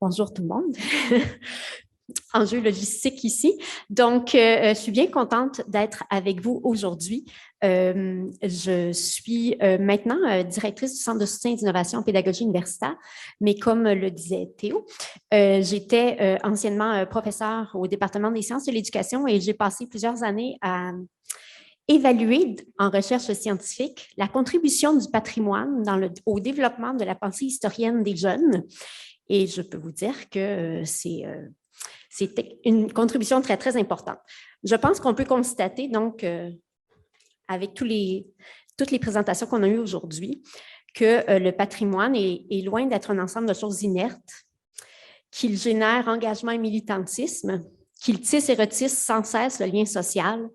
Bonjour tout le monde. Enjeu logistique ici. Donc, je suis bien contente d'être avec vous aujourd'hui. Je suis maintenant directrice du Centre de soutien et d'innovation en pédagogie universitaire, mais comme le disait Théo, j'étais anciennement professeure au département des sciences de l'éducation et j'ai passé plusieurs années à évaluer en recherche scientifique la contribution du patrimoine au développement de la pensée historienne des jeunes. Et je peux vous dire que c'est une contribution très, très importante. Je pense qu'on peut constater, donc, avec toutes les présentations qu'on a eues aujourd'hui, que le patrimoine est loin d'être un ensemble de choses inertes, qu'il génère engagement et militantisme, qu'il tisse et retisse sans cesse le lien social,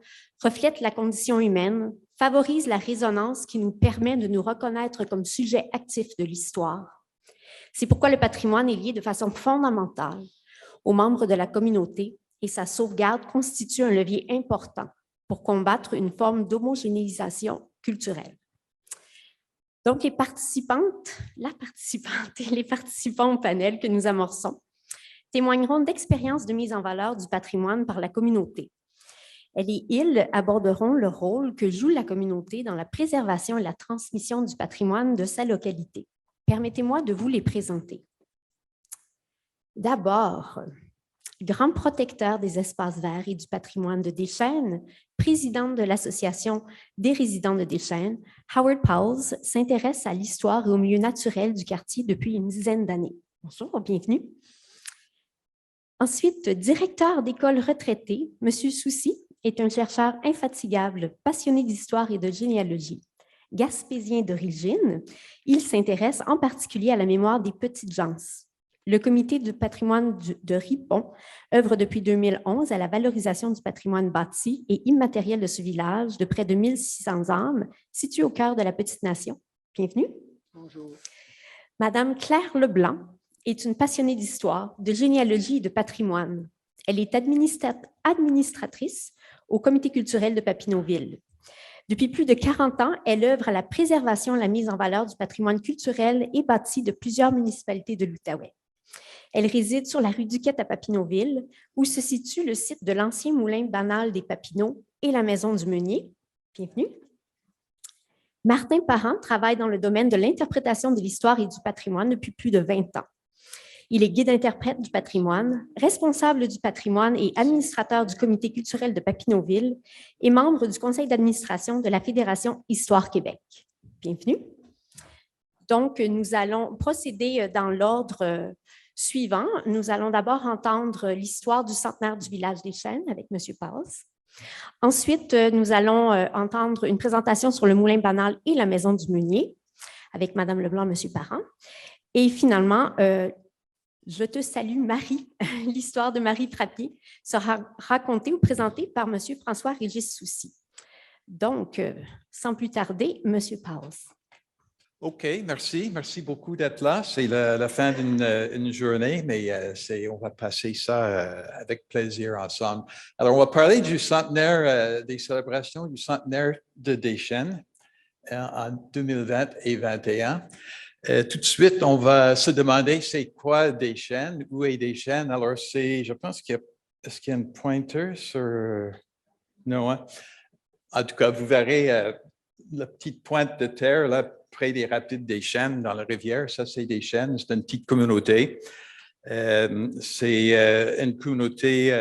reflète la condition humaine, favorise la résonance qui nous permet de nous reconnaître comme sujet actif de l'histoire. C'est pourquoi le patrimoine est lié de façon fondamentale aux membres de la communauté et sa sauvegarde constitue un levier important pour combattre une forme d'homogénéisation culturelle. Donc, les participants et les participants au panel que nous amorçons témoigneront d'expériences de mise en valeur du patrimoine par la communauté. Elles et ils aborderont le rôle que joue la communauté dans la préservation et la transmission du patrimoine de sa localité. Permettez-moi de vous les présenter. D'abord, grand protecteur des espaces verts et du patrimoine de Deschênes, présidente de l'Association des résidents de Deschênes, Howard Pauls s'intéresse à l'histoire et au milieu naturel du quartier depuis une dizaine d'années. Bonjour, bienvenue. Ensuite, directeur d'école retraité, M. Soucy est un chercheur infatigable, passionné d'histoire et de généalogie. Gaspésien d'origine, il s'intéresse en particulier à la mémoire des petites gens. Le comité du patrimoine de Ripon œuvre depuis 2011 à la valorisation du patrimoine bâti et immatériel de ce village de près de 1600 âmes situé au cœur de la petite nation. Bienvenue. Bonjour. Madame Claire Leblanc est une passionnée d'histoire, de généalogie et de patrimoine. Elle est administratrice au comité culturel de Papineauville. Depuis plus de 40 ans, elle œuvre à la préservation et la mise en valeur du patrimoine culturel et bâti de plusieurs municipalités de l'Outaouais. Elle réside sur la rue Duquette à Papineauville, où se situe le site de l'ancien moulin banal des Papineaux et la maison du meunier. Bienvenue. Martin Parent travaille dans le domaine de l'interprétation de l'histoire et du patrimoine depuis plus de 20 ans. Il est guide-interprète du patrimoine, responsable du patrimoine et administrateur du comité culturel de Papineauville et membre du conseil d'administration de la Fédération Histoire Québec. Bienvenue. Donc, nous allons procéder dans l'ordre suivant. Nous allons d'abord entendre l'histoire du centenaire du village des Chênes avec M. Paz. Ensuite, nous allons entendre une présentation sur le moulin banal et la maison du meunier avec Mme Leblanc, M. Parent. Et finalement, je te salue, Marie. L'histoire de Marie Frappier sera racontée ou présentée par M. François-Régis Soucy. Donc, sans plus tarder, M. Paz. OK, merci. Merci beaucoup d'être là. C'est la fin d'une journée, mais on va passer ça avec plaisir ensemble. Alors, on va parler du centenaire, des célébrations du centenaire de Deschênes en 2020 et 2021. Tout de suite, on va se demander c'est quoi Deschênes, où est Deschênes? Alors, je pense est-ce qu'il y a une pointeur sur... Non, hein? En tout cas, vous verrez la petite pointe de terre là, près des rapides des Chênes dans la rivière. Ça, c'est des Chênes, c'est une petite communauté. C'est une communauté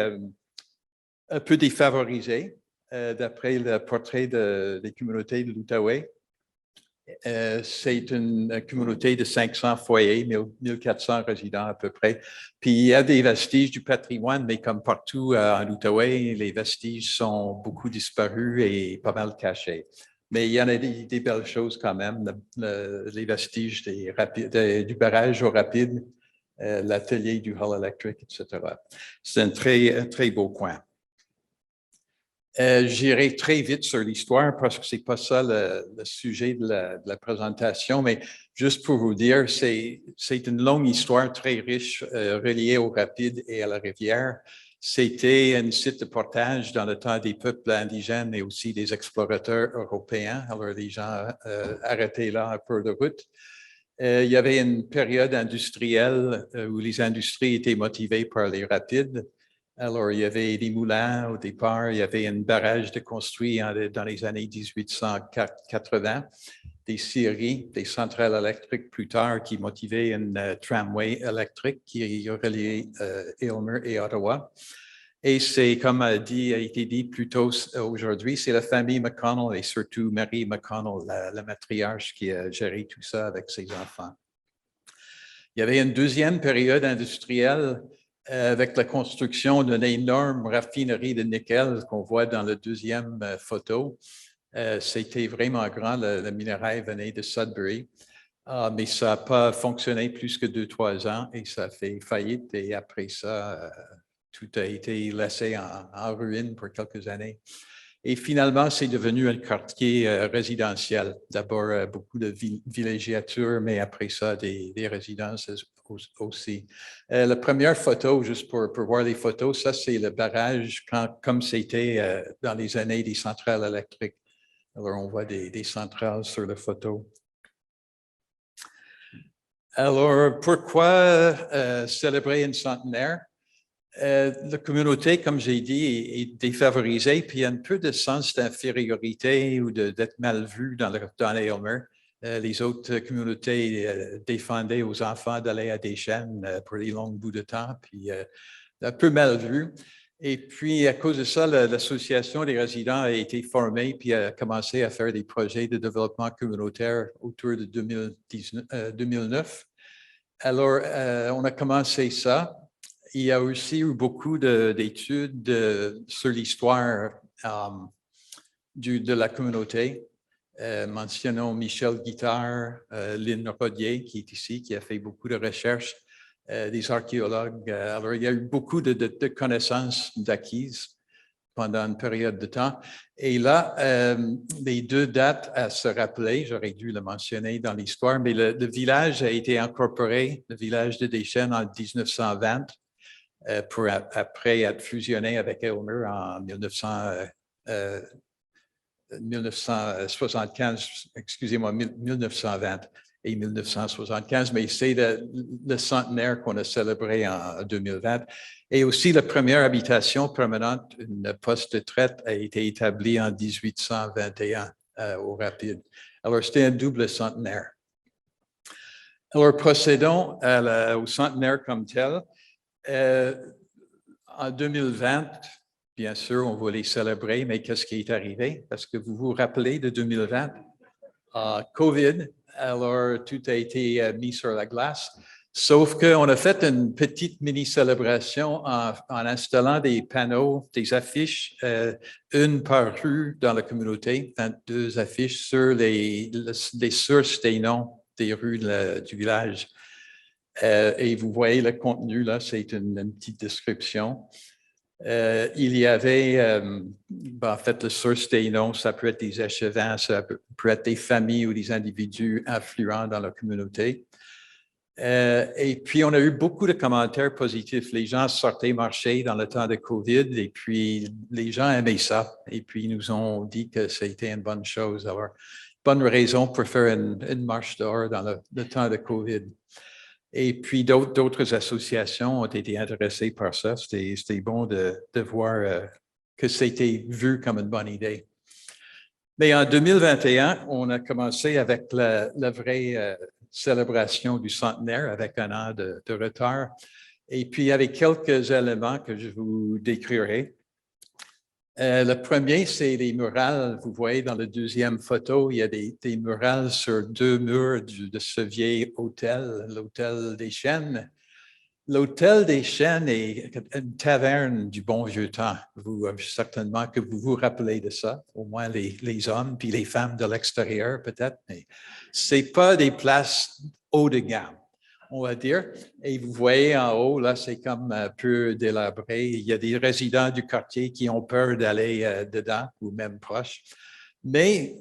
un peu défavorisée, d'après le portrait des communautés de l'Outaouais. C'est une communauté de 500 foyers, 1400 résidents à peu près. Puis il y a des vestiges du patrimoine, mais comme partout en Outaouais, les vestiges sont beaucoup disparus et pas mal cachés. Mais il y en a des belles choses quand même, les vestiges du barrage au rapide, l'atelier du Hall Electric, etc. C'est un très beau coin. J'irai très vite sur l'histoire parce que c'est pas ça le sujet de la présentation, mais juste pour vous dire, c'est une longue histoire très riche reliée au rapide et à la rivière. C'était un site de portage dans le temps des peuples indigènes et aussi des explorateurs européens. Alors, les gens arrêtaient là un peu de route. Il y avait une période industrielle où les industries étaient motivées par les rapides. Alors, il y avait des moulins au départ, il y avait un barrage de construit dans les années 1880, des scieries, des centrales électriques plus tard qui motivaient une tramway électrique qui reliait Aylmer et Ottawa. Et c'est, comme a été dit plus tôt aujourd'hui, c'est la famille McConnell et surtout Marie McConnell, la matriarche, qui a géré tout ça avec ses enfants. Il y avait une deuxième période industrielle avec la construction d'une énorme raffinerie de nickel qu'on voit dans la deuxième photo. C'était vraiment grand, le minerai venait de Sudbury, mais ça n'a pas fonctionné plus que 2-3 ans et ça a fait faillite et après ça, tout a été laissé en ruine pour quelques années. Et finalement, c'est devenu un quartier résidentiel. D'abord, beaucoup de villégiature, mais après ça, des résidences aussi. La première photo, juste pour voir les photos, ça, c'est le barrage comme c'était dans les années des centrales électriques. Alors, on voit des centrales sur la photo. Alors, pourquoi célébrer une centenaire? La communauté, comme j'ai dit, est défavorisée, puis il y a un peu de sens d'infériorité ou d'être mal vu dans Aylmer. Les autres communautés défendaient aux enfants d'aller à des chaînes pour des longs bouts de temps, puis un peu mal vu. Et puis, à cause de ça, l'association des résidents a été formée, puis a commencé à faire des projets de développement communautaire autour de 2009. Alors, on a commencé ça. Il y a aussi eu beaucoup d'études sur l'histoire de la communauté. Mentionnons Michel Guittard, Lynn Rodier, qui est ici, qui a fait beaucoup de recherches, des archéologues. Alors, il y a eu beaucoup de connaissances acquises pendant une période de temps. Et là, les deux dates à se rappeler, j'aurais dû le mentionner dans l'histoire, mais le village a été incorporé, le village de Deschênes, en 1920. Pour après être fusionné avec Aylmer en 1975, excusez-moi, 1920 et 1975, mais c'est le centenaire qu'on a célébré en 2020. Et aussi, la première habitation permanente, une poste de traite, a été établie en 1821 au Rapide. Alors, c'était un double centenaire. Alors, procédons au centenaire comme tel. En 2020, bien sûr, on va les célébrer, mais qu'est-ce qui est arrivé? Parce que vous vous rappelez de 2020? COVID, alors tout a été mis sur la glace, sauf qu'on a fait une petite mini-célébration en installant des panneaux, des affiches, une par rue dans la communauté, 22 affiches sur les sources des noms des rues du village. Et vous voyez le contenu, là, c'est une petite description. Il y avait, en fait, la source des noms, ça peut être des échevins, ça peut être des familles ou des individus influents dans la communauté. Et puis, on a eu beaucoup de commentaires positifs. Les gens sortaient marcher dans le temps de COVID et puis les gens aimaient ça. Et puis, ils nous ont dit que c'était une bonne chose. Alors, bonne raison pour faire une marche dehors dans le temps de COVID. Et puis, d'autres associations ont été intéressées par ça. C'était bon de voir que c'était vu comme une bonne idée. Mais en 2021, on a commencé avec la vraie célébration du centenaire avec un an de retard. Et puis, avec quelques éléments que je vous décrirai. Le premier, c'est les murales. Vous voyez dans la deuxième photo, il y a des murales sur 2 murs de ce vieil hôtel, l'Hôtel des Chênes. L'Hôtel des Chênes est une taverne du bon vieux temps. Certainement que vous vous rappelez de ça, au moins les hommes puis les femmes de l'extérieur peut-être, mais ce n'est pas des places haut de gamme, on va dire. Et vous voyez en haut, là, c'est comme un peu délabré. Il y a des résidents du quartier qui ont peur d'aller dedans ou même proches. Mais,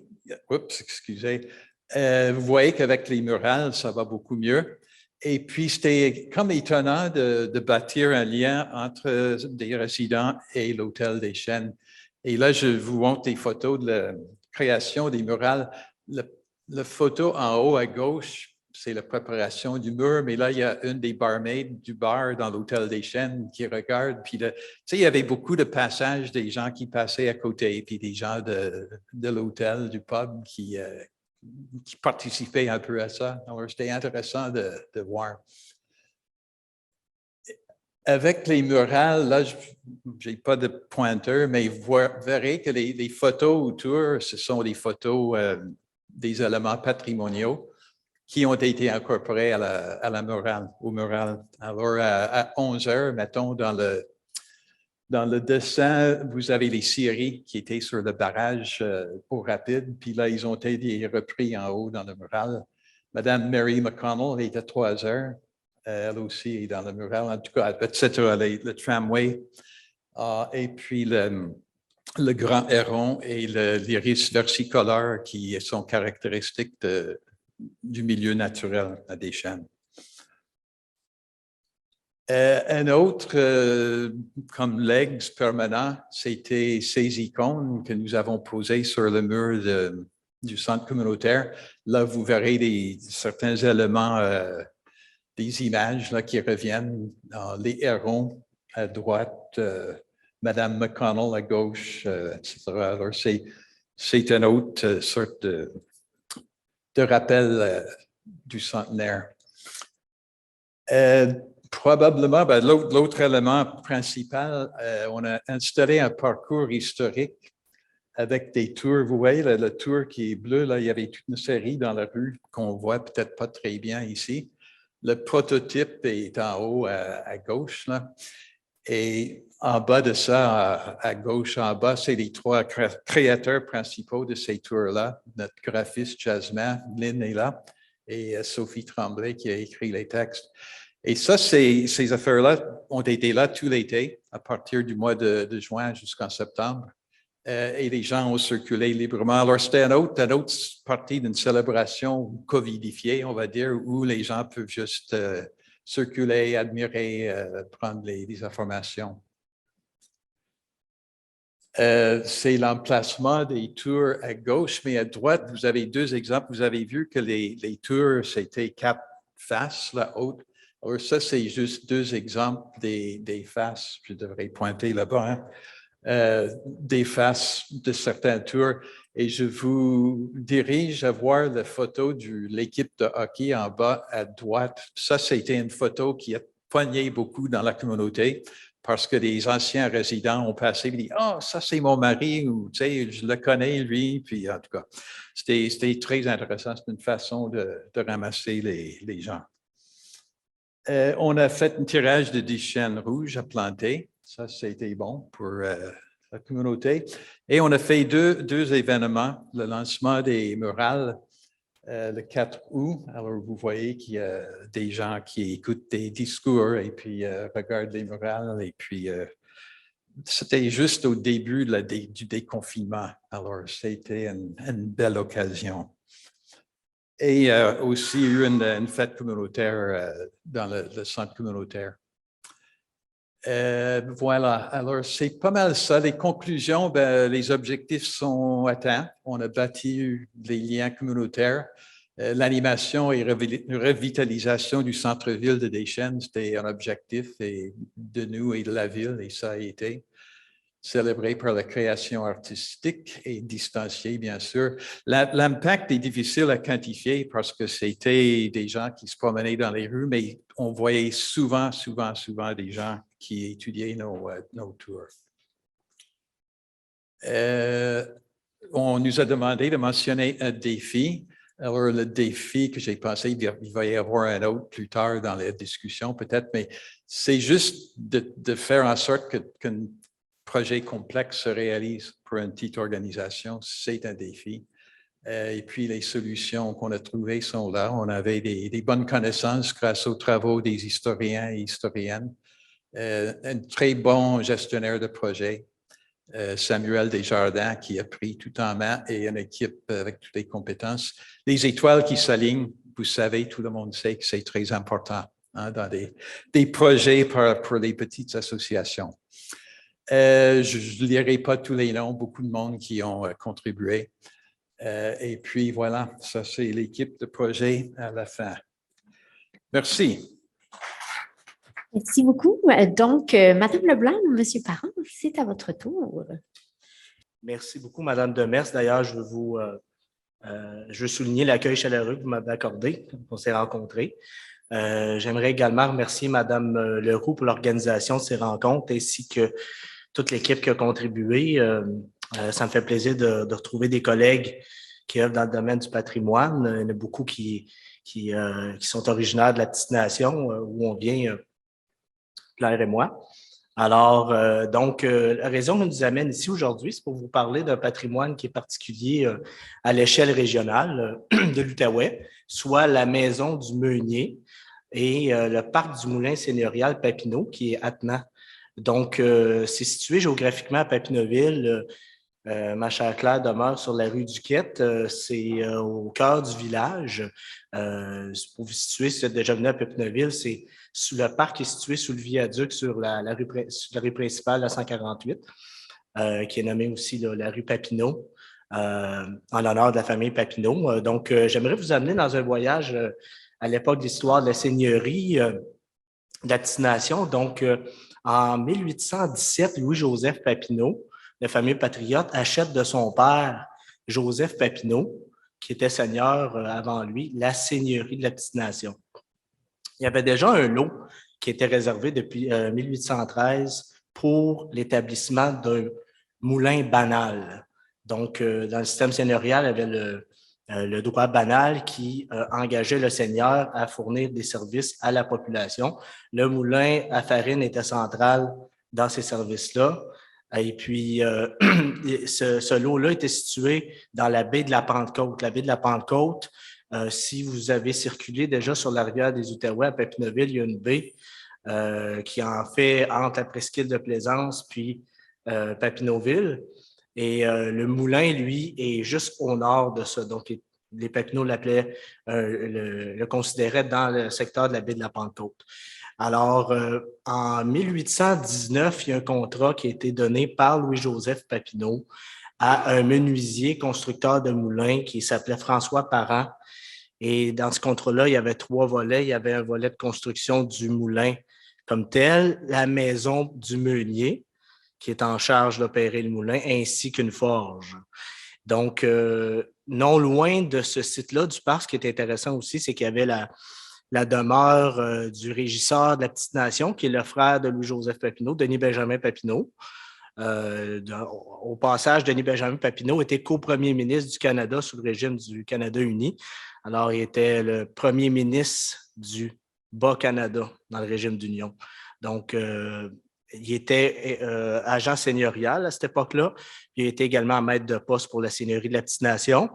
excusez, vous voyez qu'avec les murales, ça va beaucoup mieux. Et puis, c'était comme étonnant de bâtir un lien entre des résidents et l'Hôtel des Chênes. Et là, je vous montre des photos de la création des murales. La photo en haut à gauche, c'est la préparation du mur, mais là, il y a une des barmaids du bar dans l'Hôtel des Chênes qui regarde. Puis, tu sais, il y avait beaucoup de passages des gens qui passaient à côté, puis des gens de l'hôtel, du pub qui participaient un peu à ça. Alors, c'était intéressant de voir. Avec les murales, là, je n'ai pas de pointeur, mais vous verrez que les photos autour, ce sont des photos des éléments patrimoniaux qui ont été incorporés à la murale, au mural. Alors, à 11 heures, mettons, dans le dessin, vous avez les scieries qui étaient sur le barrage eau rapide, puis là, ils ont été repris en haut dans le mural. Madame Mary McConnell était à 3 heures. Elle aussi est dans le mural, en tout cas, etc., le tramway. Et puis, le grand héron et l'iris versicolore qui sont caractéristiques du milieu naturel à Deschênes. Un autre, comme legs permanent, c'était ces icônes que nous avons posées sur le mur du centre communautaire. Là, vous verrez certains éléments, des images là, qui reviennent. Les hérons à droite, Madame McConnell à gauche, etc. Alors, c'est une autre sorte de rappel du centenaire. Probablement, l'autre élément principal, on a installé un parcours historique avec des tours. Vous voyez, le tour qui est bleu, là, il y avait toute une série dans la rue qu'on voit peut-être pas très bien ici. Le prototype est en haut à gauche, là. Et en bas de ça, à gauche, en bas, c'est les 3 créateurs principaux de ces tours-là. Notre graphiste Jasmin, Lynn est là, et Sophie Tremblay qui a écrit les textes. Et ça, ces affaires-là ont été là tout l'été, à partir du mois de juin jusqu'en septembre. Et les gens ont circulé librement. Alors, c'était une autre partie d'une célébration covidifiée, on va dire, où les gens peuvent juste circuler, admirer, prendre des informations. C'est l'emplacement des tours à gauche, mais à droite, vous avez 2 exemples. Vous avez vu que les tours, c'était 4 faces, la haute. Alors, ça, c'est juste 2 exemples des faces. Je devrais pointer là-bas, hein? Des faces de certains tours. Et je vous dirige à voir la photo de l'équipe de hockey en bas à droite. Ça, c'était une photo qui a poigné beaucoup dans la communauté parce que les anciens résidents ont passé et dit « Ah, ça, c'est mon mari » ou « Tu sais, je le connais, lui. » Puis, en tout cas, c'était très intéressant. C'est une façon de ramasser les gens. On a fait un tirage de Deschênes rouges à planter. Ça, c'était bon pour la communauté. Et on a fait deux événements. Le lancement des murales le 4 août. Alors, vous voyez qu'il y a des gens qui écoutent des discours et puis regardent les murales. Et puis, c'était juste au début du déconfinement. Alors, c'était une belle occasion. Et aussi eu une fête communautaire dans le centre communautaire. Voilà, alors c'est pas mal ça. Les conclusions, les objectifs sont atteints. On a bâti les liens communautaires. L'animation et revitalisation du centre-ville de Deschênes, c'était un objectif de nous et de la ville, et ça a été célébré par la création artistique et distanciée, bien sûr. L'impact est difficile à quantifier parce que c'était des gens qui se promenaient dans les rues, mais on voyait souvent des gens qui étudiaient nos tours. On nous a demandé de mentionner un défi. Alors, le défi que j'ai pensé, il va y avoir un autre plus tard dans la discussion peut-être, mais c'est juste de faire en sorte qu'un projet complexe se réalise pour une petite organisation. C'est un défi. Et puis, les solutions qu'on a trouvées sont là. On avait des bonnes connaissances grâce aux travaux des historiens et historiennes. Un très bon gestionnaire de projet, Samuel Desjardins, qui a pris tout en main et une équipe avec toutes les compétences. Les étoiles qui s'alignent, vous savez, tout le monde sait que c'est très important hein, dans des projets pour les petites associations. Je ne lirai pas tous les noms, beaucoup de monde qui ont contribué. Et puis voilà, ça c'est l'équipe de projet à la fin. Merci. Merci beaucoup. Donc, Madame Leblanc, Monsieur Parent, c'est à votre tour. Merci beaucoup, Madame Demers. D'ailleurs, je veux souligner l'accueil chaleureux que vous m'avez accordé quand on s'est rencontrés. J'aimerais également remercier Madame Leroux pour l'organisation de ces rencontres ainsi que toute l'équipe qui a contribué. Ça me fait plaisir de retrouver des collègues qui œuvrent dans le domaine du patrimoine. Il y en a beaucoup qui sont originaires de la petite nation où on vient, Claire et moi. Alors, la raison qui nous amène ici aujourd'hui, c'est pour vous parler d'un patrimoine qui est particulier à l'échelle régionale de l'Outaouais, soit la maison du Meunier et le parc du Moulin seigneurial Papineau, qui est attenant. Donc, c'est situé géographiquement à Papineauville. Ma chère Claire demeure sur la rue Duquette. C'est au cœur du village. Pour vous situer, si vous êtes déjà venu à Papineauville, c'est le parc est situé sous le viaduc sur la rue principale, la 148, qui est nommée aussi la rue Papineau, en l'honneur de la famille Papineau. Donc, j'aimerais vous amener dans un voyage à l'époque de l'histoire de la seigneurie de la petite nation. Donc, en 1817, Louis-Joseph Papineau, le fameux patriote, achète de son père, Joseph Papineau, qui était seigneur avant lui, la seigneurie de la petite nation. Il y avait déjà un lot qui était réservé depuis 1813 pour l'établissement d'un moulin banal. Donc, dans le système seigneurial, il y avait le droit banal qui engageait le seigneur à fournir des services à la population. Le moulin à farine était central dans ces services-là. Et puis, ce lot-là était situé dans la baie de la Pentecôte. La baie de la Pentecôte, si vous avez circulé déjà sur la rivière des Outaouais à Papineauville, il y a une baie qui en fait entre la presqu'île de Plaisance puis Papineauville. Et le moulin, lui, est juste au nord de ça. Donc, les Papineaux l'appelaient, le considéraient dans le secteur de la baie de la Pentecôte. Alors, en 1819, il y a un contrat qui a été donné par Louis-Joseph Papineau à un menuisier constructeur de moulins qui s'appelait François Parent. Et dans ce contrat-là, il y avait 3 volets. Il y avait un volet de construction du moulin comme tel, la maison du meunier, qui est en charge d'opérer le moulin, ainsi qu'une forge. Donc, non loin de ce site-là du parc, ce qui est intéressant aussi, c'est qu'il y avait la demeure du régisseur de la petite nation, qui est le frère de Louis-Joseph Papineau, Denis-Benjamin Papineau. Au passage, Denis-Benjamin Papineau était co-premier ministre du Canada sous le régime du Canada uni. Alors, il était le premier ministre du Bas-Canada dans le régime d'union. Donc, il était agent seigneurial à cette époque-là. Il était également maître de poste pour la seigneurie de la petite nation.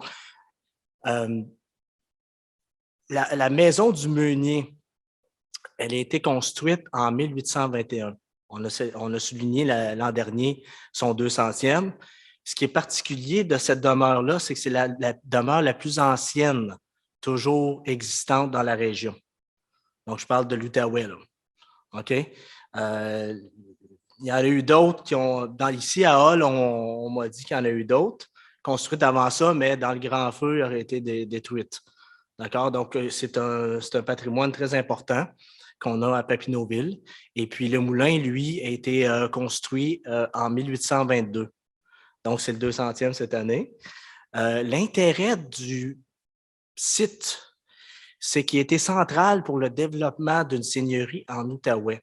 La maison du meunier, elle a été construite en 1821. On a souligné l'an dernier son 200e. Ce qui est particulier de cette demeure-là, c'est que c'est la demeure la plus ancienne toujours existante dans la région. Donc, je parle de l'Outaouais, là. OK? Il y en a eu d'autres qui ont... Ici, à Hall, on m'a dit qu'il y en a eu d'autres construites avant ça, mais dans le grand feu, elles auraient été détruites. D'accord? Donc, c'est un patrimoine très important qu'on a à Papineauville. Et puis, le moulin, lui, a été construit en 1822. Donc, c'est le 200e cette année. L'intérêt du site, c'est qu'il était central pour le développement d'une seigneurie en Outaouais.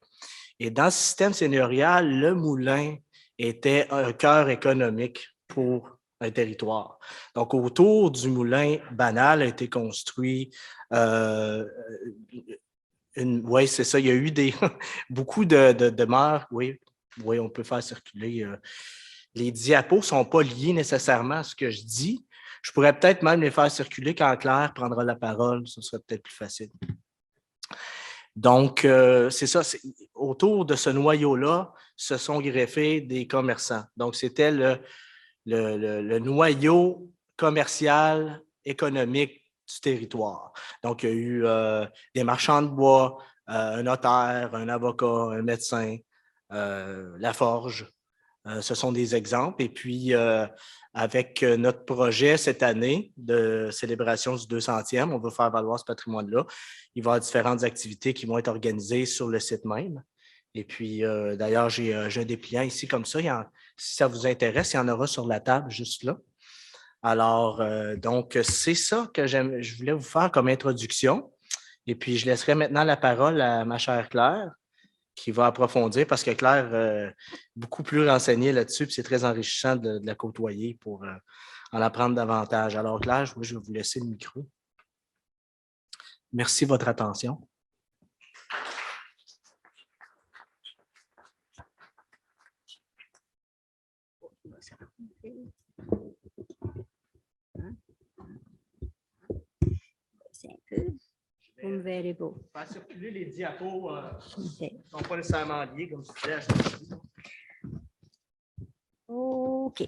Et dans le système seigneurial, le moulin était un cœur économique pour un territoire. Donc, autour du moulin banal a été construit oui, c'est ça. Il y a eu beaucoup de demeures. Oui, on peut faire circuler. Les diapos ne sont pas liés nécessairement à ce que je dis. Je pourrais peut-être même les faire circuler quand Claire prendra la parole. Ce serait peut-être plus facile. Donc, c'est ça. Autour de ce noyau-là, se sont greffés des commerçants. Donc, c'était le noyau commercial, économique du territoire. Donc, il y a eu des marchands de bois, un notaire, un avocat, un médecin, la forge, Ce sont des exemples. Et puis, avec notre projet cette année de célébration du 200e, on va faire valoir ce patrimoine-là. Il va y avoir différentes activités qui vont être organisées sur le site même. Et puis, d'ailleurs, j'ai un dépliant ici comme ça. Si ça vous intéresse, il y en aura sur la table juste là. Alors, donc, c'est ça que je voulais vous faire comme introduction. Et puis, je laisserai maintenant la parole à ma chère Claire, qui va approfondir parce que Claire est beaucoup plus renseignée là-dessus, puis c'est très enrichissant de la côtoyer pour en apprendre davantage. Alors, Claire, je vais vous laisser le micro. Merci de votre attention. C'est un peu. Vous me verrez pas. Faire circuler les diapos ne sont pas nécessairement liés, comme tu disais. OK.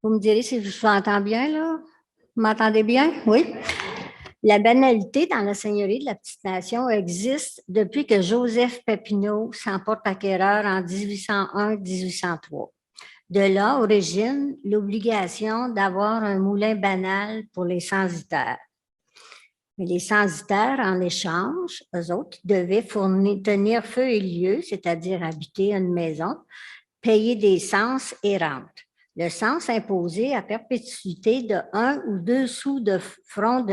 Vous me direz si je vous entends bien, là? Vous m'entendez bien? Oui. La banalité dans la seigneurie de la Petite-Nation existe depuis que Joseph Papineau s'emporte acquéreur en 1801-1803. De là origine l'obligation d'avoir un moulin banal pour les censitaires. Mais les censitaires, en échange, eux autres, devaient tenir feu et lieu, c'est-à-dire habiter une maison, payer des censes et rentes. Le cense imposé à perpétuité de 1 ou 2 sous de front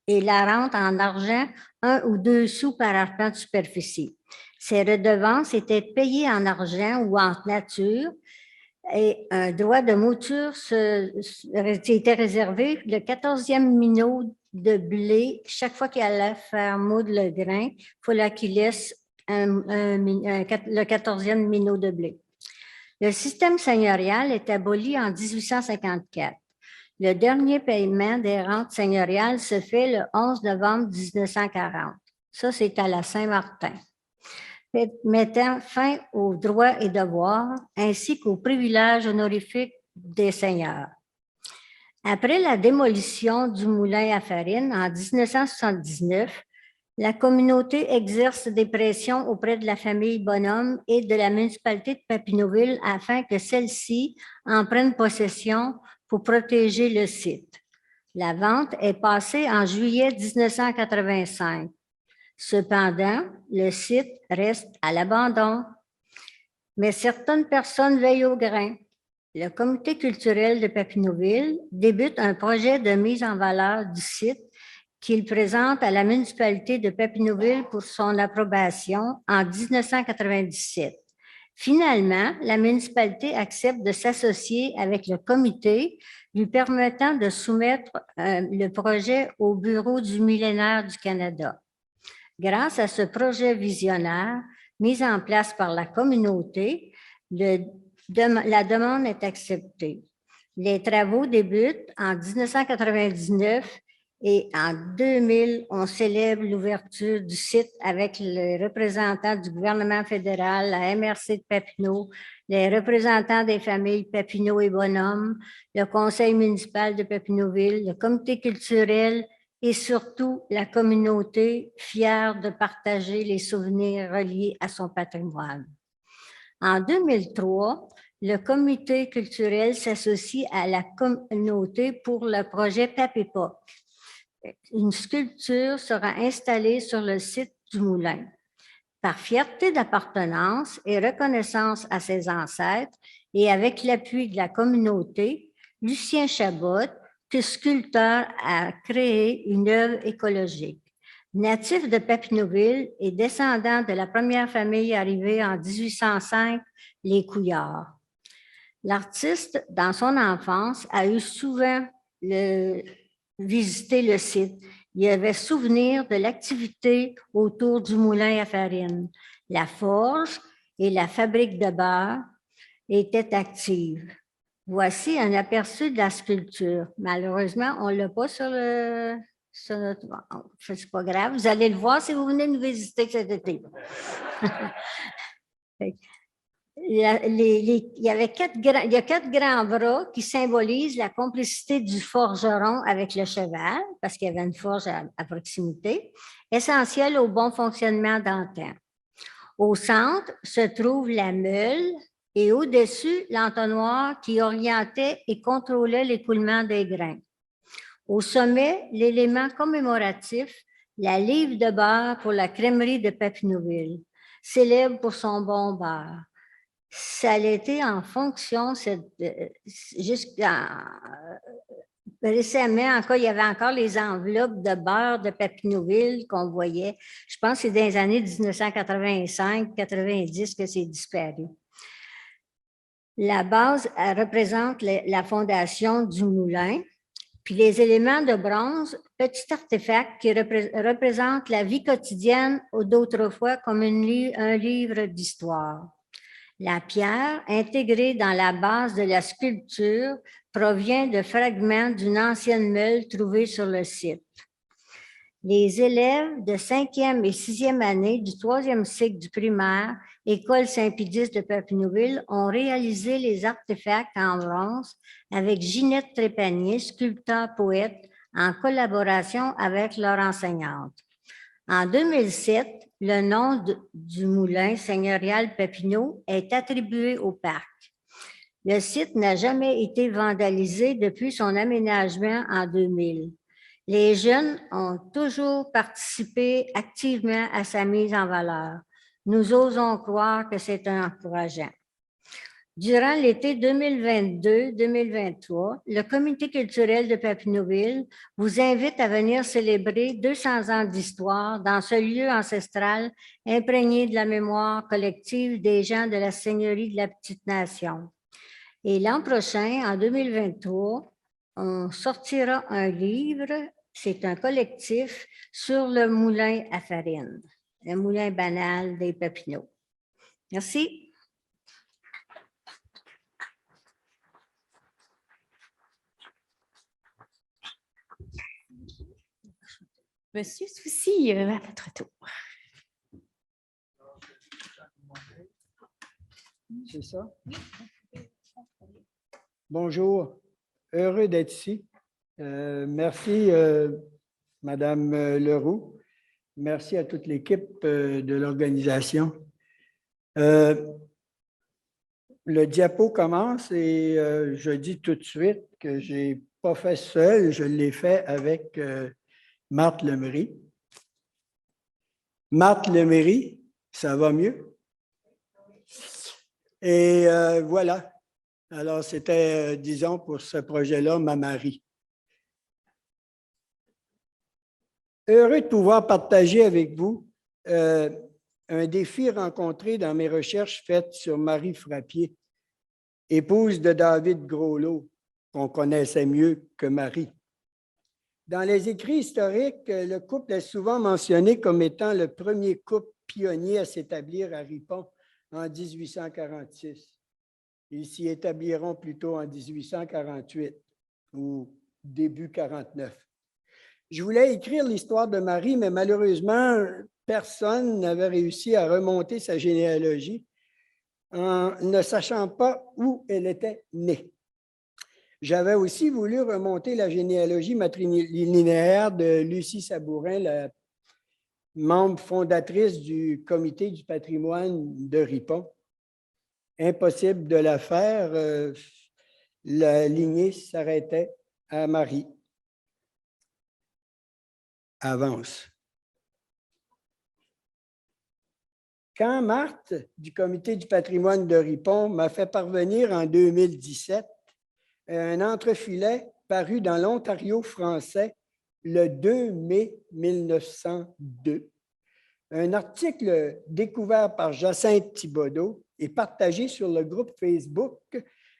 et la rente en argent, 1 ou 2 sous par arpent de superficie. Ces redevances étaient payées en argent ou en nature et un droit de mouture était réservé le 14e minot de blé. Chaque fois qu'il allait faire moudre le grain, il fallait qu'il laisse le 14e minot de blé. Le système seigneurial est aboli en 1854. Le dernier paiement des rentes seigneuriales se fait le 11 novembre 1940. Ça, c'est à la Saint-Martin, mettant fin aux droits et devoirs ainsi qu'aux privilèges honorifiques des seigneurs. Après la démolition du moulin à farine en 1979, la communauté exerce des pressions auprès de la famille Bonhomme et de la municipalité de Papineauville afin que celle-ci en prenne possession pour protéger le site. La vente est passée en juillet 1985. Cependant, le site reste à l'abandon. Mais certaines personnes veillent au grain. Le comité culturel de Papineauville débute un projet de mise en valeur du site qu'il présente à la municipalité de Papineauville pour son approbation en 1997. Finalement, la municipalité accepte de s'associer avec le comité, lui permettant de soumettre le projet au Bureau du millénaire du Canada. Grâce à ce projet visionnaire mis en place par la communauté, la demande est acceptée. Les travaux débutent en 1999 et en 2000, on célèbre l'ouverture du site avec les représentants du gouvernement fédéral, la MRC de Papineau, les représentants des familles Papineau et Bonhomme, le conseil municipal de Papineauville, le comité culturel et surtout la communauté fière de partager les souvenirs reliés à son patrimoine. En 2003, le comité culturel s'associe à la communauté pour le projet Papépoque. Une sculpture sera installée sur le site du moulin. Par fierté d'appartenance et reconnaissance à ses ancêtres et avec l'appui de la communauté, Lucien Chabot, sculpteur, a créé une œuvre écologique. Natif de Papineauville et descendant de la première famille arrivée en 1805, les Couillards. L'artiste, dans son enfance, a eu souvent visité le site. Il avait souvenir de l'activité autour du moulin à farine. La forge et la fabrique de beurre étaient actives. Voici un aperçu de la sculpture. Malheureusement, on ne l'a pas sur notre... C'est pas grave, vous allez le voir si vous venez nous visiter cet été. Il y a 4 grands bras qui symbolisent la complicité du forgeron avec le cheval, parce qu'il y avait une forge à proximité, essentielle au bon fonctionnement d'antan. Au centre se trouve la meule, et au-dessus, l'entonnoir qui orientait et contrôlait l'écoulement des grains. Au sommet, l'élément commémoratif, la livre de beurre pour la crèmerie de Papineauville, célèbre pour son bon beurre. Ça a été en fonction jusqu'à récemment, encore, il y avait encore les enveloppes de beurre de Papineauville qu'on voyait. Je pense que c'est dans les années 1985-90 que c'est disparu. La base représente la fondation du moulin, puis les éléments de bronze, petit artefact qui représente la vie quotidienne d'autrefois comme un livre d'histoire. La pierre, intégrée dans la base de la sculpture, provient de fragments d'une ancienne meule trouvée sur le site. Les élèves de 5e et 6e année du 3e cycle du primaire, École Saint-Pédis de Papineauville, ont réalisé les artefacts en bronze avec Ginette Trépanier, sculpteur-poète, en collaboration avec leur enseignante. En 2007, le nom du moulin seigneurial Papineau est attribué au parc. Le site n'a jamais été vandalisé depuis son aménagement en 2000. Les jeunes ont toujours participé activement à sa mise en valeur. Nous osons croire que c'est encourageant. Durant l'été 2022-2023, le Comité culturel de Papineauville vous invite à venir célébrer 200 ans d'histoire dans ce lieu ancestral imprégné de la mémoire collective des gens de la Seigneurie de la Petite Nation. Et l'an prochain, en 2023, on sortira un livre, c'est un collectif, sur le moulin à farine, le moulin banal des Papineaux. Merci. Monsieur Soucy, à votre tour. C'est ça? Bonjour, heureux d'être ici. Merci, Madame Leroux. Merci à toute l'équipe de l'organisation. Le diapo commence et je dis tout de suite que je n'ai pas fait seul, je l'ai fait avec Marthe Lemery. Marthe Lemery, ça va mieux? Et voilà. Alors, c'était, disons, pour ce projet-là, ma Marie. Heureux de pouvoir partager avec vous un défi rencontré dans mes recherches faites sur Marie Frappier, épouse de David Groslot, qu'on connaissait mieux que Marie. Dans les écrits historiques, le couple est souvent mentionné comme étant le premier couple pionnier à s'établir à Ripon en 1846. Ils s'y établiront plutôt en 1848 ou début 49. Je voulais écrire l'histoire de Marie, mais malheureusement, personne n'avait réussi à remonter sa généalogie en ne sachant pas où elle était née. J'avais aussi voulu remonter la généalogie matrilinéaire de Lucie Sabourin, la membre fondatrice du Comité du patrimoine de Ripon. Impossible de la faire, la lignée s'arrêtait à Marie. Avance. Quand Marthe, du Comité du patrimoine de Ripon, m'a fait parvenir en 2017 un entrefilet paru dans l'Ontario français le 2 mai 1902, un article découvert par Jacinthe Thibodeau et partagé sur le groupe Facebook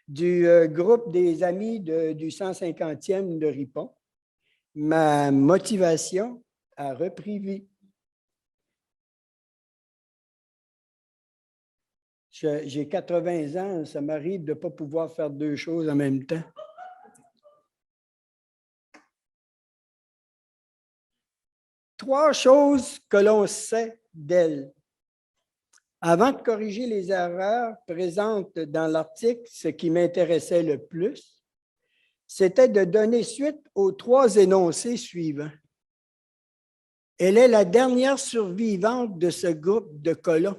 du groupe des amis du 150e de Ripon. Ma motivation a repris vie. J'ai 80 ans, ça m'arrive de ne pas pouvoir faire deux choses en même temps. Trois choses que l'on sait d'elle. Avant de corriger les erreurs présentes dans l'article, ce qui m'intéressait le plus, c'était de donner suite aux trois énoncés suivants. Elle est la dernière survivante de ce groupe de colons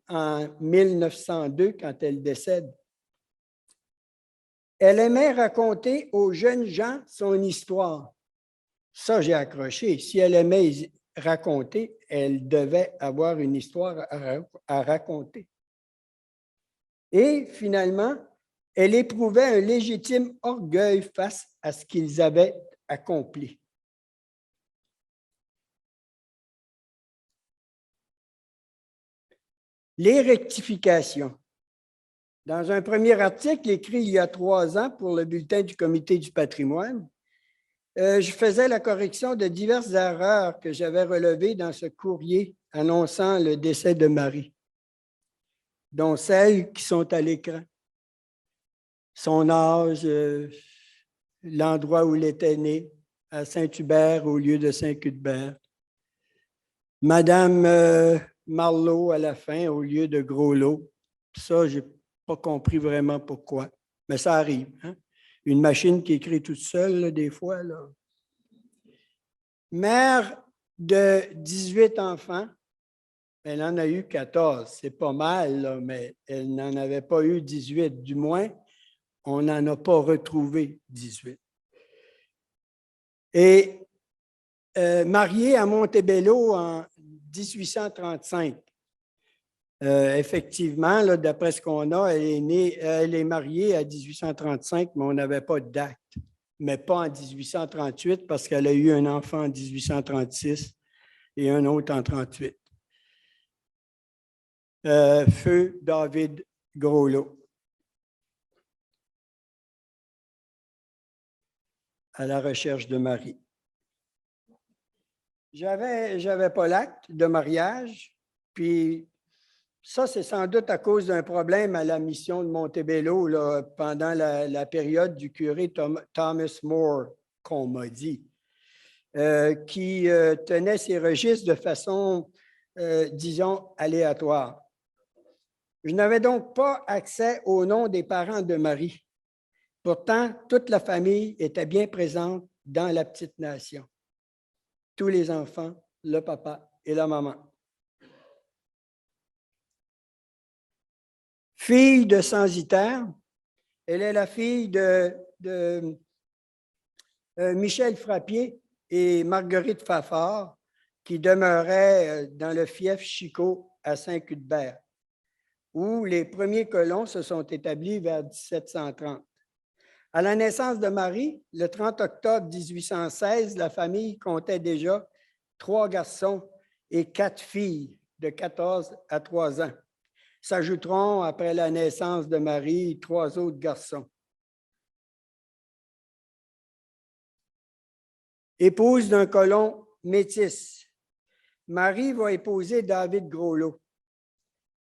en 1902 quand elle décède. Elle aimait raconter aux jeunes gens son histoire. Ça, j'ai accroché. Si elle aimait raconter, elle devait avoir une histoire à raconter. Et finalement, elle éprouvait un légitime orgueil face à ce qu'ils avaient accompli. Les rectifications. Dans un premier article écrit il y a 3 ans pour le bulletin du Comité du patrimoine, je faisais la correction de diverses erreurs que j'avais relevées dans ce courrier annonçant le décès de Marie, dont celles qui sont à l'écran. Son âge, l'endroit où elle était née, à Saint-Hubert au lieu de Saint-Cuthbert. Madame Marleau à la fin au lieu de Groslot. Ça, je n'ai pas compris vraiment pourquoi, mais ça arrive. Hein? Une machine qui écrit toute seule, là, des fois. Là. Mère de 18 enfants, elle en a eu 14. C'est pas mal, là, mais elle n'en avait pas eu 18. Du moins, on n'en a pas retrouvé 18. Et mariée à Montebello en 1835. Effectivement, là, d'après ce qu'on a, elle est mariée à 1835, mais on n'avait pas de date. Mais pas en 1838 parce qu'elle a eu un enfant en 1836 et un autre en 1838. Feu David Groslot. À la recherche de Marie. J'avais pas l'acte de mariage, puis ça, c'est sans doute à cause d'un problème à la mission de Montebello là, pendant la période du curé Thomas More, qu'on m'a dit, qui tenait ses registres de façon, disons, aléatoire. Je n'avais donc pas accès au nom des parents de Marie. Pourtant, toute la famille était bien présente dans la petite nation. Tous les enfants, le papa et la maman. Fille de censitaire, elle est la fille de Michel Frappier et Marguerite Fafard, qui demeuraient dans le fief Chicot à Saint-Cuthbert, où les premiers colons se sont établis vers 1730. À la naissance de Marie, le 30 octobre 1816, la famille comptait déjà 3 garçons et 4 filles de 14 à 3 ans. S'ajouteront, après la naissance de Marie, 3 autres garçons. Épouse d'un colon métis, Marie va épouser David Groslot,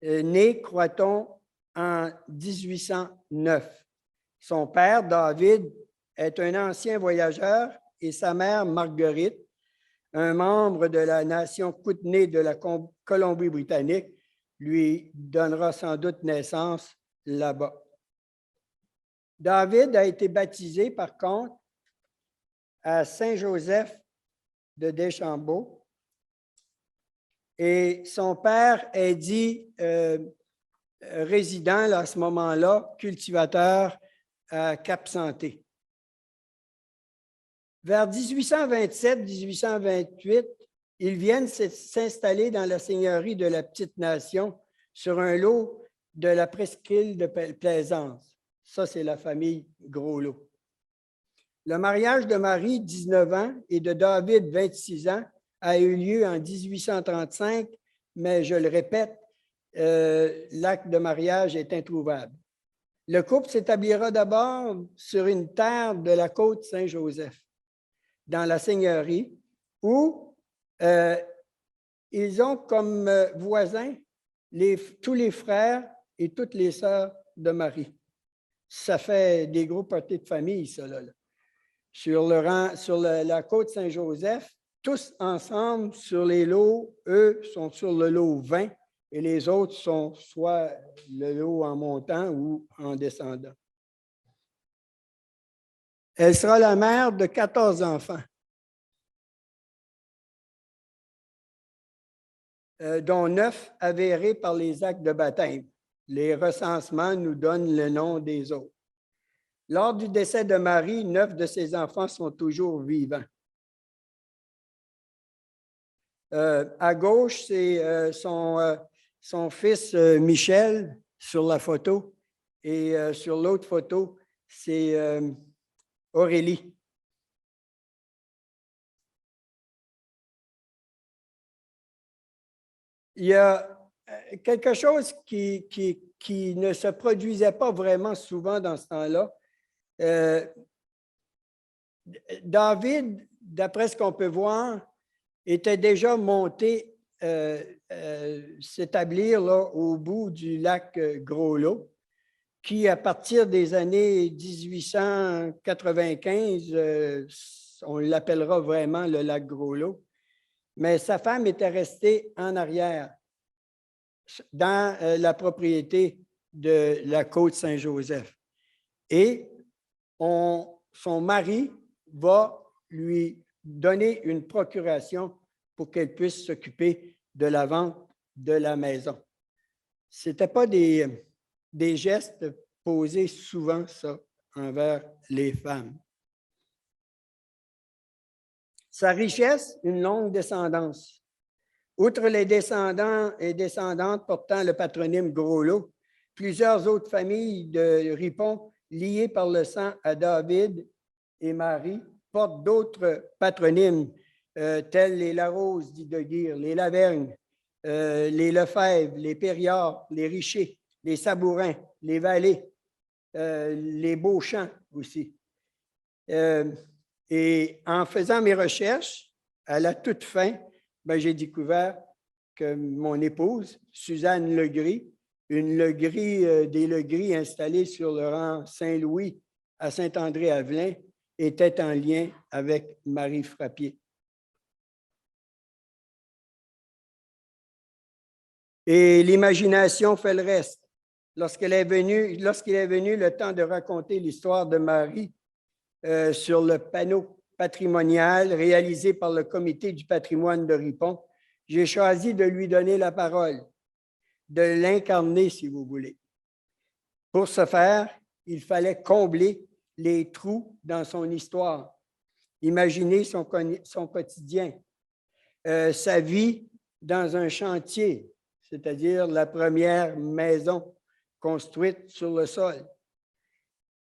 né, croit-on, en 1809. Son père, David, est un ancien voyageur et sa mère, Marguerite, un membre de la nation Kootenai de la Colombie-Britannique, lui donnera sans doute naissance là-bas. David a été baptisé, par contre, à Saint-Joseph de Deschambault et son père est dit résident là, à ce moment-là, cultivateur à Cap-Santé. Vers 1827-1828, ils viennent s'installer dans la seigneurie de la Petite Nation sur un lot de la presqu'île de Plaisance. Ça, c'est la famille Groslot. Le mariage de Marie, 19 ans, et de David, 26 ans, a eu lieu en 1835, mais je le répète, l'acte de mariage est introuvable. Le couple s'établira d'abord sur une terre de la côte Saint-Joseph, dans la seigneurie, où ils ont comme voisins tous les frères et toutes les sœurs de Marie. Ça fait des gros parties de famille, ça, là. Sur la côte Saint-Joseph, tous ensemble sur les lots, eux sont sur le lot 20 et les autres sont soit le lot en montant ou en descendant. Elle sera la mère de 14 enfants. dont 9 avérés par les actes de baptême. Les recensements nous donnent le nom des autres. Lors du décès de Marie, 9 de ses enfants sont toujours vivants. À gauche, c'est son fils Michel sur la photo et sur l'autre photo, c'est Aurélie. Il y a quelque chose qui ne se produisait pas vraiment souvent dans ce temps-là. David, d'après ce qu'on peut voir, était déjà monté s'établir au bout du lac Gros-Lot, qui, à partir des années 1895, on l'appellera vraiment le lac Gros-Lot, mais sa femme était restée en arrière, dans la propriété de la côte Saint-Joseph. Et son mari va lui donner une procuration pour qu'elle puisse s'occuper de la vente de la maison. Ce n'était pas des gestes posés souvent, ça, envers les femmes. Sa richesse, une longue descendance. Outre les descendants et descendantes portant le patronyme Gros-Lot, plusieurs autres familles de Ripon liées par le sang à David et Marie portent d'autres patronymes tels les Larose d'Ideguire, les Lavergne, les Lefebvre, les Périard, les Richer, les Sabourins, les Vallée, les Beauchamp aussi. Et en faisant mes recherches, à la toute fin, j'ai découvert que mon épouse, Suzanne Legris, une Legris des Legris installée sur le rang Saint-Louis à Saint-André-Avelin, était en lien avec Marie Frappier. Et l'imagination fait le reste. Lorsqu'il est venu le temps de raconter l'histoire de Marie sur le panneau patrimonial réalisé par le Comité du patrimoine de Ripon, j'ai choisi de lui donner la parole, de l'incarner, si vous voulez. Pour ce faire, il fallait combler les trous dans son histoire, imaginer son quotidien, sa vie dans un chantier, c'est-à-dire la première maison construite sur le sol,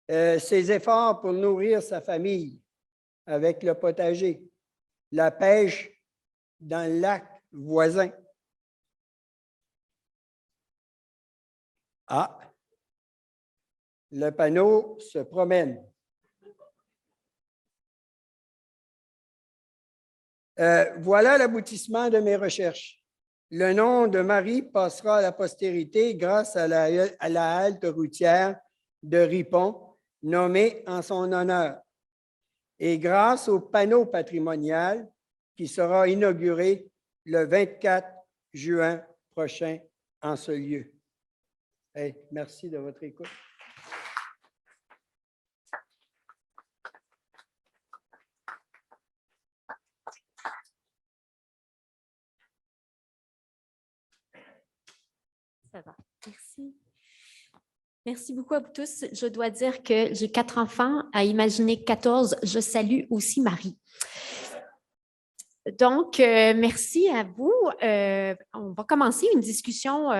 ses efforts pour nourrir sa famille avec le potager, la pêche dans le lac voisin. Ah, le panneau se promène. Voilà l'aboutissement de mes recherches. Le nom de Marie passera à la postérité grâce à la halte routière de Ripon, nommée en son honneur, et grâce au panneau patrimonial qui sera inauguré le 24 juin prochain en ce lieu. Hey, merci de votre écoute. Ça va. Merci. Merci beaucoup à vous tous. Je dois dire que j'ai 4 enfants, à imaginer 14. Je salue aussi Marie. Donc, merci à vous. On va commencer une discussion.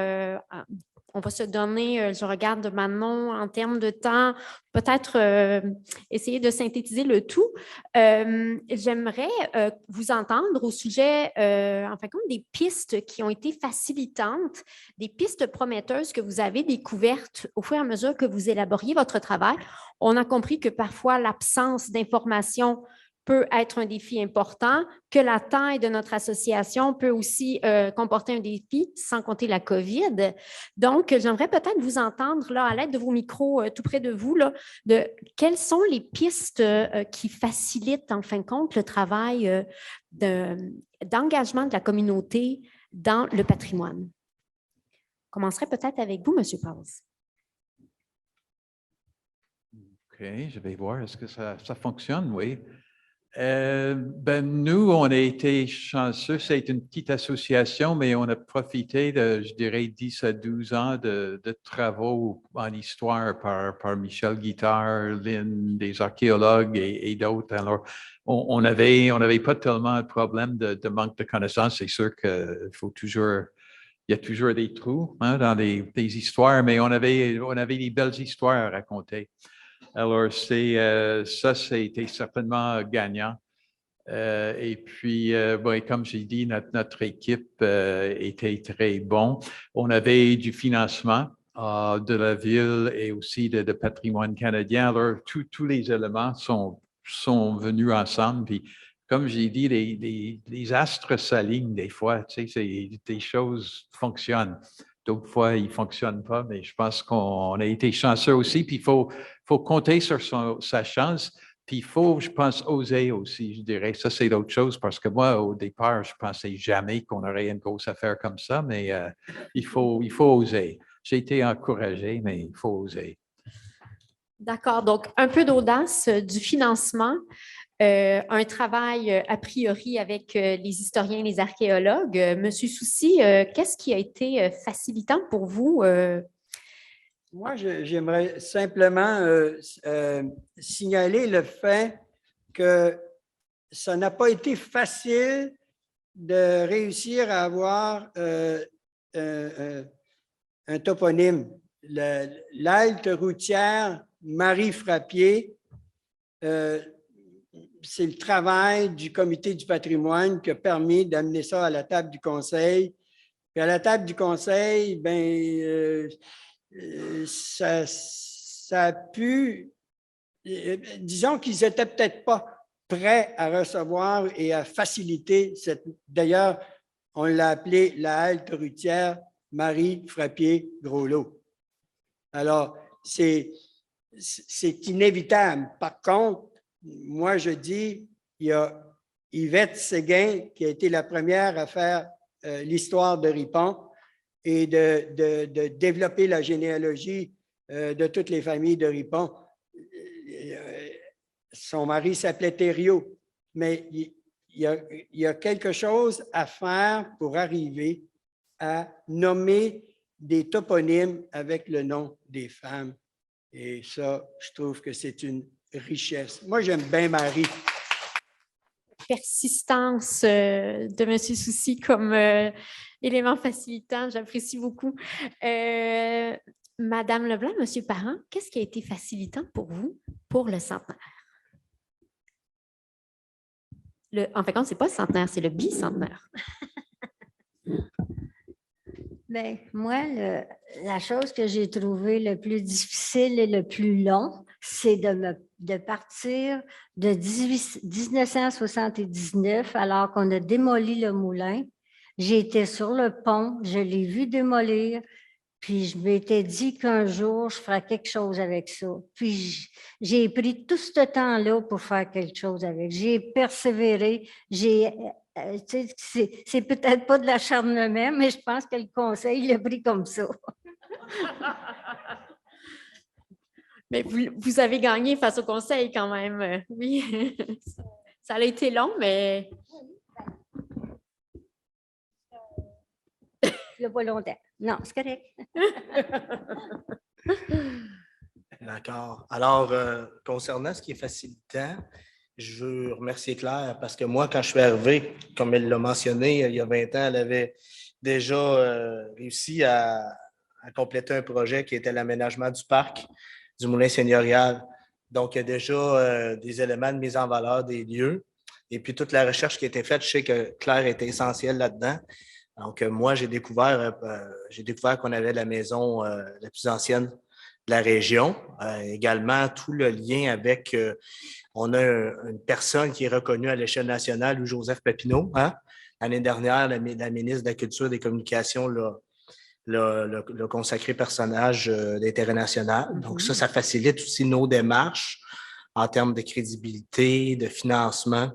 On va se donner, je regarde Manon en termes de temps, peut-être essayer de synthétiser le tout. J'aimerais vous entendre au sujet, en fin de compte, des pistes qui ont été facilitantes, des pistes prometteuses que vous avez découvertes au fur et à mesure que vous élaboriez votre travail. On a compris que parfois l'absence d'informations peut être un défi important, que la taille de notre association peut aussi comporter un défi, sans compter la COVID. Donc, j'aimerais peut-être vous entendre là, à l'aide de vos micros tout près de vous, là, de quelles sont les pistes qui facilitent, en fin de compte, le travail d'engagement de la communauté dans le patrimoine. Je commencerai peut-être avec vous, M. Pauls. OK, je vais voir. Est-ce que ça fonctionne? Oui. Nous, on a été chanceux. C'est une petite association, mais on a profité de, je dirais, 10 à 12 ans de travaux en histoire par Michel Guittard, Lynn, des archéologues et d'autres. Alors, on n'avait pas tellement un problème de manque de connaissances. C'est sûr qu'il faut toujours, il y a toujours des trous dans des histoires, mais on avait des belles histoires à raconter. Alors, ça, été certainement gagnant. Et puis, comme j'ai dit, notre équipe était très bon. On avait du financement de la ville et aussi de Patrimoine canadien. Alors, tous les éléments sont venus ensemble. Puis, comme j'ai dit, les astres s'alignent des fois. Tu sais, des choses fonctionnent. D'autres fois, ils ne fonctionnent pas, mais je pense qu'on a été chanceux aussi. Puis, il faut compter sur sa chance. Puis il faut, je pense, oser aussi, je dirais. Ça, c'est d'autres choses parce que moi, au départ, je ne pensais jamais qu'on aurait une grosse affaire comme ça, mais il faut oser. J'ai été encouragé, mais il faut oser. D'accord. Donc, un peu d'audace, du financement, un travail a priori avec les historiens, les archéologues. Monsieur Soucy, qu'est-ce qui a été facilitant pour vous? Moi, j'aimerais simplement signaler le fait que ça n'a pas été facile de réussir à avoir un toponyme. L'halte routière Marie-Frappier, c'est le travail du Comité du patrimoine qui a permis d'amener ça à la table du conseil. Puis à la table du conseil, ça a pu, disons qu'ils n'étaient peut-être pas prêts à recevoir et à faciliter d'ailleurs, on l'a appelé la halte routière Marie-Frappier-Groslot. Alors, c'est inévitable. Par contre, moi, je dis, il y a Yvette Séguin qui a été la première à faire l'histoire de Ripon et de développer la généalogie de toutes les familles de Ripon. Son mari s'appelait Thériault, mais il y a quelque chose à faire pour arriver à nommer des toponymes avec le nom des femmes. Et ça, je trouve que c'est une richesse. Moi, j'aime bien Marie. Persistance de M. Soucy comme élément facilitant, j'apprécie beaucoup. Madame Leblanc, M. Parent, qu'est-ce qui a été facilitant pour vous pour le centenaire? En fait, ce n'est pas le centenaire, c'est le bicentenaire. Bien, moi, la chose que j'ai trouvée le plus difficile et le plus long, c'est de partir de 1979, alors qu'on a démoli le moulin. J'étais sur le pont, je l'ai vu démolir, puis je m'étais dit qu'un jour, je ferais quelque chose avec ça. Puis j'ai pris tout ce temps-là pour faire quelque chose avec. J'ai persévéré, c'est peut-être pas de l'acharnement, mais je pense que le conseil l'a pris comme ça. Mais vous avez gagné face au conseil quand même. Oui, ça a été long, mais... Le volontaire. Non, c'est correct. D'accord. Alors, concernant ce qui est facilitant, je veux remercier Claire parce que moi, quand je suis arrivé, comme elle l'a mentionné, il y a 20 ans, elle avait déjà réussi à compléter un projet qui était l'aménagement du parc du Moulin seigneurial. Donc, il y a déjà des éléments de mise en valeur des lieux. Et puis, toute la recherche qui a été faite, je sais que Claire était essentielle là-dedans. Donc, moi, j'ai découvert qu'on avait la maison la plus ancienne de la région. Également, tout le lien avec, on a une personne qui est reconnue à l'échelle nationale, Louis-Joseph Papineau. Hein? L'année dernière, la ministre de la Culture et des Communications l'a consacré personnage d'intérêt national. Donc, ça facilite aussi nos démarches en termes de crédibilité, de financement.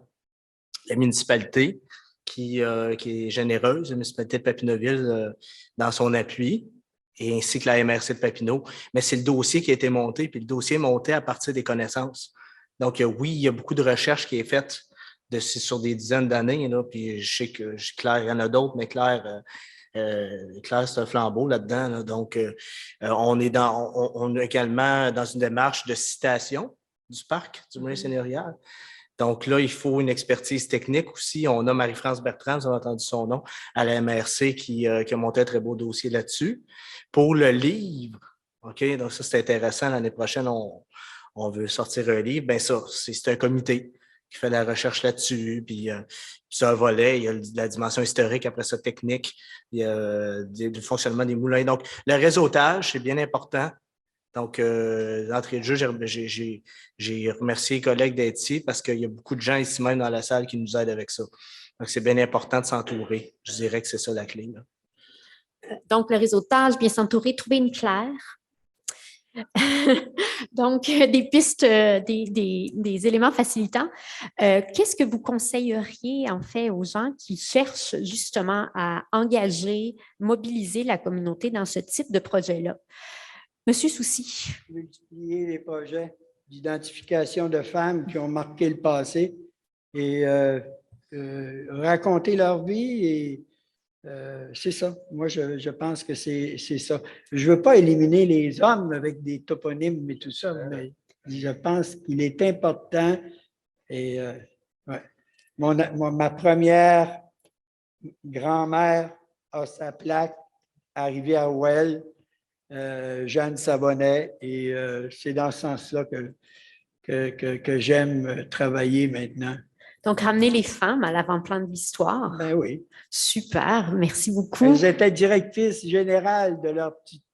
La municipalité, qui est généreuse, la municipalité de Papineauville dans son appui, et ainsi que la MRC de Papineau. Mais c'est le dossier qui a été monté, puis le dossier est monté à partir des connaissances Donc, oui, il y a beaucoup de recherche qui est faite sur des dizaines d'années, là, puis je sais que Claire, il y en a d'autres, mais Claire, Claire, c'est un flambeau là-dedans. Là. Donc, on est on est également dans une démarche de citation du parc du moulin seigneurial. Donc là, il faut une expertise technique aussi. On a Marie-France Bertrand, vous avez entendu son nom, à la MRC qui a monté un très beau dossier là-dessus. Pour le livre, OK, donc ça, c'est intéressant. L'année prochaine, on veut sortir un livre. Bien ça, c'est un comité qui fait la recherche là-dessus, puis c'est un volet, il y a la dimension historique, après ça, technique, il y a le fonctionnement des moulins. Donc, le réseautage, c'est bien important. Donc, d'entrée de jeu, j'ai remercié les collègues d'être ici parce qu'il y a beaucoup de gens ici même dans la salle qui nous aident avec ça. Donc, c'est bien important de s'entourer. Je dirais que c'est ça la clé. Là. Donc, le réseautage, bien s'entourer, trouver une Claire. Donc, des pistes, des éléments facilitants. Qu'est-ce que vous conseilleriez en fait aux gens qui cherchent justement à engager, mobiliser la communauté dans ce type de projet-là? Monsieur Soucy. Multiplier les projets d'identification de femmes qui ont marqué le passé et raconter leur vie et c'est ça. Moi, je pense que c'est ça. Je ne veux pas éliminer les hommes avec des toponymes et tout ça, mais je pense qu'il est important. Et ouais. Ma première grand-mère a sa plaque à Rivière-Ouelle, Jeanne Savonnet, et c'est dans ce sens-là que j'aime travailler maintenant. Donc, ramener les femmes à l'avant-plan de l'histoire. Ben oui. Super, merci beaucoup. Elles étaient directrices générales de leur petite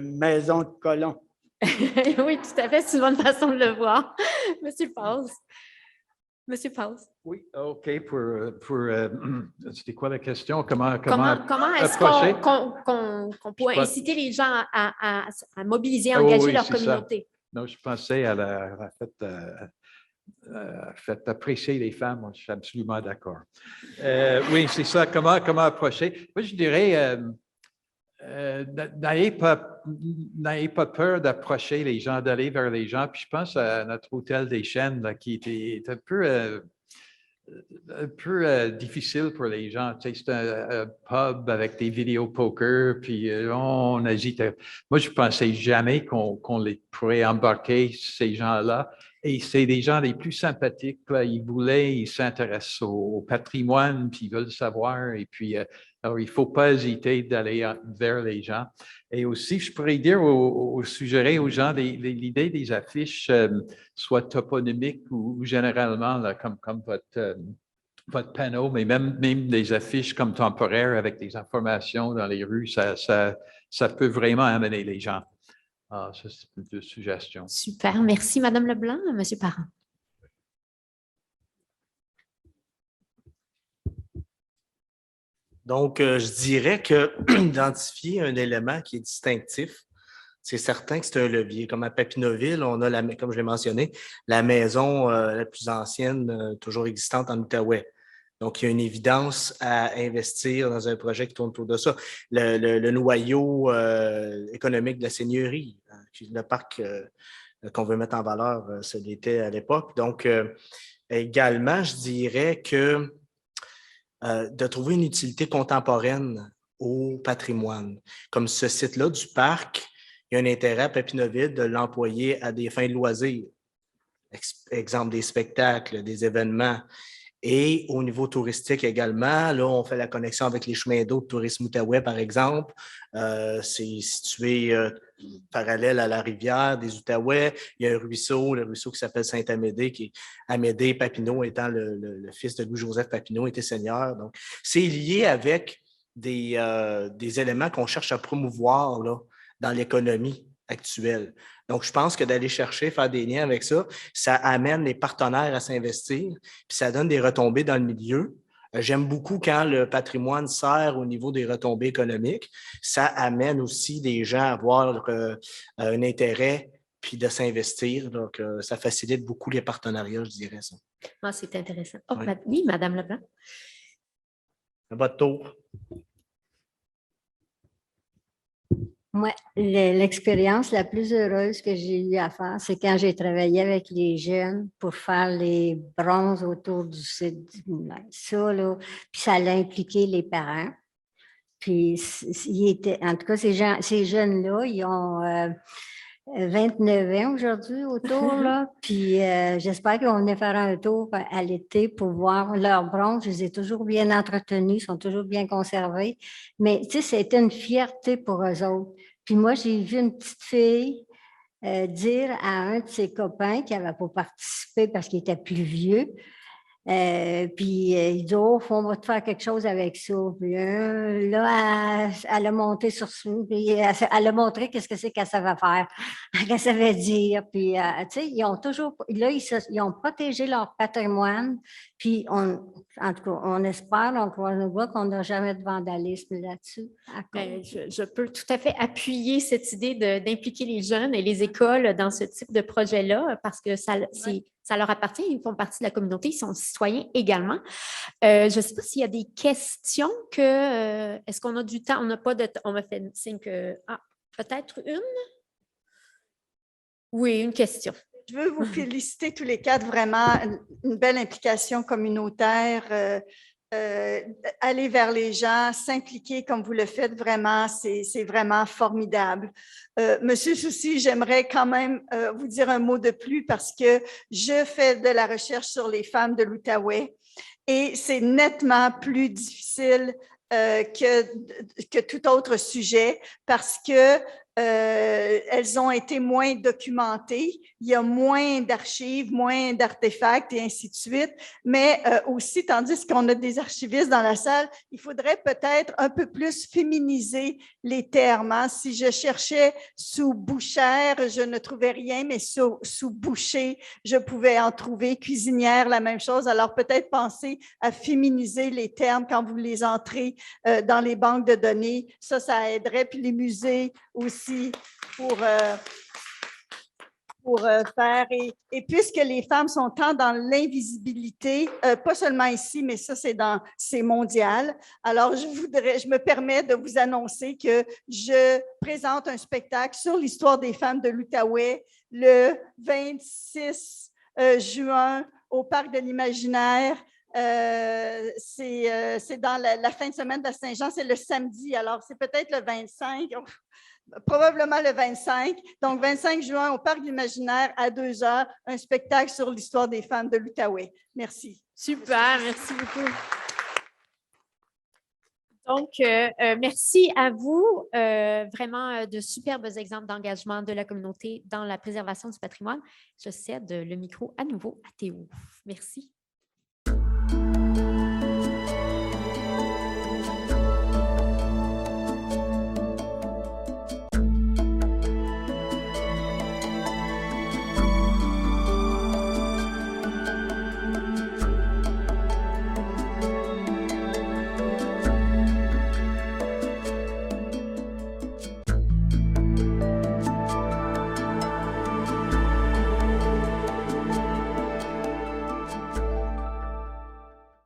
maison de colons. Oui, tout à fait, c'est une bonne façon de le voir. Monsieur Paz. Monsieur Paz. Oui, OK. C'était quoi la question? Comment est-ce qu'on pourrait inciter les gens à mobiliser, à engager leur communauté? Non, je pensais à la faites apprécier les femmes, moi, je suis absolument d'accord. Oui, c'est ça, comment approcher. Moi, je dirais, n'ayez pas peur d'approcher les gens, d'aller vers les gens. Puis je pense à notre hôtel des Chênes là, qui était un peu difficile pour les gens. Tu sais, c'est un pub avec des vidéos poker, puis on agite. Moi, je ne pensais jamais qu'on les pourrait embarquer, ces gens-là. Et c'est des gens les plus sympathiques. Là. Ils s'intéressent au patrimoine, puis ils veulent savoir. Et puis, alors, il ne faut pas hésiter d'aller vers les gens. Et aussi, je pourrais dire suggérer aux gens l'idée des affiches, soit toponymiques ou généralement, là, comme votre panneau, mais même des affiches comme temporaires avec des informations dans les rues, ça peut vraiment amener les gens. Ah, ça, c'est une suggestion. Super, merci Madame Leblanc. Monsieur Parent. Donc, je dirais que identifier un élément qui est distinctif, c'est certain que c'est un levier. Comme à Papineauville, on a, comme je l'ai mentionné, la maison la plus ancienne toujours existante en Outaouais. Donc, il y a une évidence à investir dans un projet qui tourne autour de ça. Le noyau économique de la Seigneurie, le parc qu'on veut mettre en valeur, ce l'était à l'époque. Donc, également, je dirais que de trouver une utilité contemporaine au patrimoine. Comme ce site-là du parc, il y a un intérêt à Papineauville de l'employer à des fins de loisirs. Exemple, des spectacles, des événements. Et au niveau touristique également, là, on fait la connexion avec les chemins d'eau de Tourisme Outaouais, par exemple. C'est situé parallèle à la rivière des Outaouais. Il y a un ruisseau, le ruisseau qui s'appelle Saint-Amédée, qui est Amédée Papineau, étant le fils de Louis-Joseph Papineau, était seigneur. Donc, c'est lié avec des éléments qu'on cherche à promouvoir là, dans l'économie actuelle. Donc, je pense que d'aller chercher, faire des liens avec ça, ça amène les partenaires à s'investir, puis ça donne des retombées dans le milieu. J'aime beaucoup quand le patrimoine sert au niveau des retombées économiques. Ça amène aussi des gens à avoir un intérêt puis de s'investir. Donc, ça facilite beaucoup les partenariats, je dirais ça. Ah, c'est intéressant. Oh, oui. Oui, Madame Leblanc. À votre tour. Moi, l'expérience la plus heureuse que j'ai eu à faire, c'est quand j'ai travaillé avec les jeunes pour faire les bronzes autour du site du moulin. Ça, là, puis ça a impliqué les parents. Puis, en tout cas, ces jeunes-là, ils ont 29 ans aujourd'hui autour, là. Puis, j'espère qu'ils vont venir faire un tour à l'été pour voir leurs bronzes. Je les ai toujours bien entretenus, sont toujours bien conservés. Mais, tu sais, c'était une fierté pour eux autres. Puis moi, j'ai vu une petite fille dire à un de ses copains qui n'avait pas participé parce qu'il était plus vieux, puis il dit, oh, on va te faire quelque chose avec ça. Puis là, elle a monté sur ça, puis elle a montré qu'est-ce que c'est qu'elle savait faire, qu'elle savait dire. Puis, tu sais, ils ont toujours, là, ils ont protégé leur patrimoine. Puis, en tout cas, on espère, on croise nos doigts qu'on n'a jamais de vandalisme là-dessus. Je peux tout à fait appuyer cette idée d'impliquer les jeunes et les écoles dans ce type de projet-là parce que ça leur appartient, ils font partie de la communauté, ils sont citoyens également. Je ne sais pas s'il y a des questions est-ce qu'on a du temps? On n'a pas de temps. On m'a fait signe que... Ah, peut-être une? Oui, une question. Je veux vous féliciter tous les quatre, vraiment une belle implication communautaire, aller vers les gens, s'impliquer comme vous le faites vraiment, c'est vraiment formidable. Monsieur Soucy, j'aimerais quand même vous dire un mot de plus parce que je fais de la recherche sur les femmes de l'Outaouais et c'est nettement plus difficile que tout autre sujet parce que elles ont été moins documentées, il y a moins d'archives, moins d'artefacts et ainsi de suite, mais aussi, tandis qu'on a des archivistes dans la salle, il faudrait peut-être un peu plus féminiser les termes. Hein. Si je cherchais sous bouchère, je ne trouvais rien, mais sous boucher, je pouvais en trouver. Cuisinière, la même chose. Alors peut-être penser à féminiser les termes quand vous les entrez dans les banques de données. Ça aiderait. Puis les musées aussi pour faire. Et puisque les femmes sont tant dans l'invisibilité, pas seulement ici, mais ça, c'est mondial. Alors, je me permets de vous annoncer que je présente un spectacle sur l'histoire des femmes de l'Outaouais le 26 juin au Parc de l'Imaginaire. C'est dans la fin de semaine de Saint-Jean, c'est le samedi, alors c'est peut-être le 25, probablement le 25. Donc, 25 juin au Parc de l'Imaginaire à 2h, un spectacle sur l'histoire des femmes de l'Outaouais. Merci. Super, merci beaucoup. Donc, merci à vous. Vraiment de superbes exemples d'engagement de la communauté dans la préservation du patrimoine. Je cède le micro à nouveau à Théo. Merci.